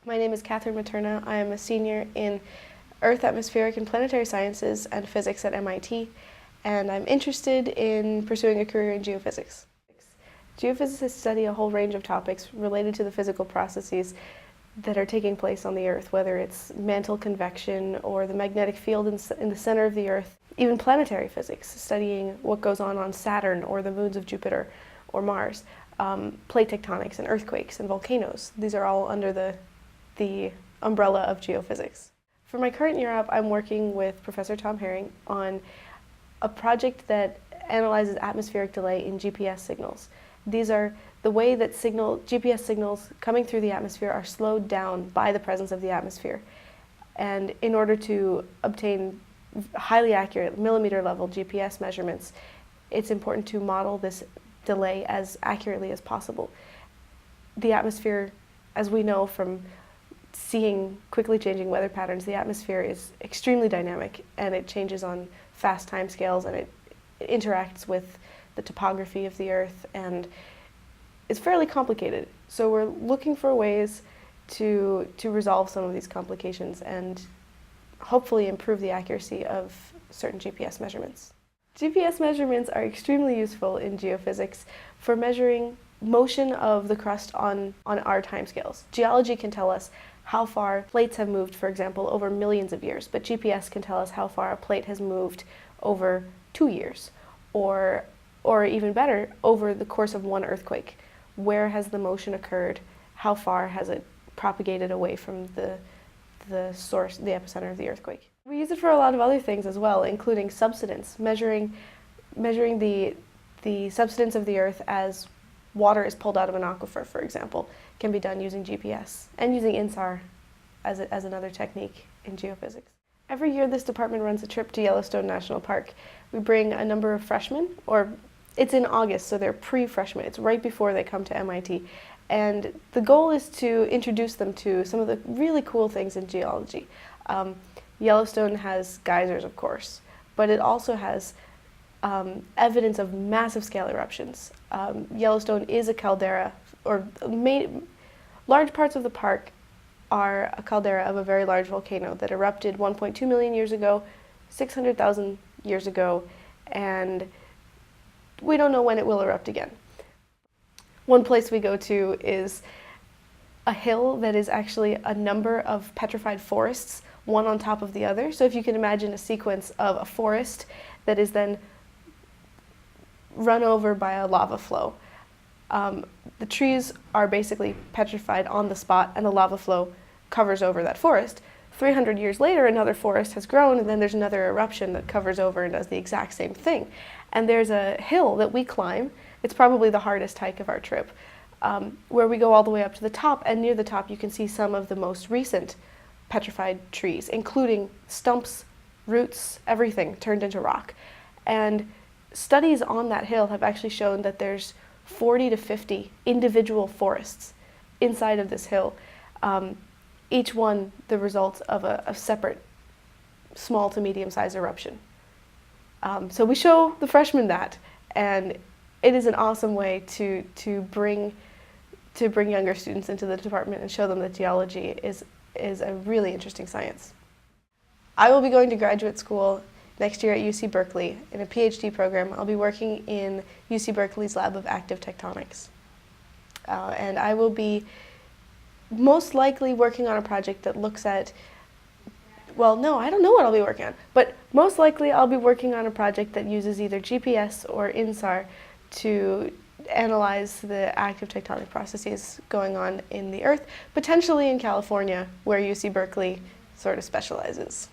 My name is Kathryn Materna. I am a senior in Earth, Atmospheric and Planetary Sciences and Physics at MIT, and I'm interested in pursuing a career in geophysics. Geophysicists study a whole range of topics related to the physical processes that are taking place on the Earth, whether it's mantle convection or the magnetic field in the center of the Earth, even planetary physics, studying what goes on Saturn or the moons of Jupiter or Mars, plate tectonics and earthquakes and volcanoes. These are all under the umbrella of geophysics. For my current UROP, I'm working with Professor Tom Herring on a project that analyzes atmospheric delay in GPS signals. These are the way that GPS signals coming through the atmosphere are slowed down by the presence of the atmosphere. And in order to obtain highly accurate millimeter-level GPS measurements, it's important to model this delay as accurately as possible. The atmosphere, as we know from seeing quickly changing weather patterns, the atmosphere is extremely dynamic and it changes on fast timescales, and it interacts with the topography of the Earth, and it's fairly complicated. So we're looking for ways to resolve some of these complications and hopefully improve the accuracy of certain GPS measurements. GPS measurements are extremely useful in geophysics for measuring motion of the crust on our timescales. Geology can tell us how far plates have moved, for example, over millions of years, but GPS can tell us how far a plate has moved over 2 years, or even better, over the course of one earthquake. Where has the motion occurred? How far has it propagated away from the source, the epicenter of the earthquake? We use it for a lot of other things as well, including subsidence, measuring the subsidence of the Earth as water is pulled out of an aquifer, for example, can be done using GPS, and using INSAR as another technique in geophysics. Every year this department runs a trip to Yellowstone National Park. We bring a number of freshmen, or it's in August, so they're pre-freshmen. It's right before they come to MIT. And the goal is to introduce them to some of the really cool things in geology. Yellowstone has geysers, of course, but it also has evidence of massive scale eruptions. Yellowstone is a caldera, or large parts of the park are a caldera of a very large volcano that erupted 1.2 million years ago, 600,000 years ago, and we don't know when it will erupt again. One place we go to is a hill that is actually a number of petrified forests, one on top of the other. So if you can imagine a sequence of a forest that is then run over by a lava flow. The trees are basically petrified on the spot, and the lava flow covers over that forest. 300 years later, another forest has grown, and then there's another eruption that covers over and does the exact same thing. And there's a hill that we climb. It's probably the hardest hike of our trip, where we go all the way up to the top, and near the top you can see some of the most recent petrified trees, including stumps, roots, everything turned into rock. And studies on that hill have actually shown that there's 40 to 50 individual forests inside of this hill, each one the result of a separate small to medium-sized eruption. So we show the freshmen that, and it is an awesome way to bring younger students into the department and show them that geology is a really interesting science. I will be going to graduate school next year at UC Berkeley in a PhD program. I'll be working in UC Berkeley's Lab of Active Tectonics. And I will be most likely working on a project that looks at, well, no, I don't know what I'll be working on, but most likely I'll be working on a project that uses either GPS or INSAR to analyze the active tectonic processes going on in the Earth, potentially in California, where UC Berkeley sort of specializes.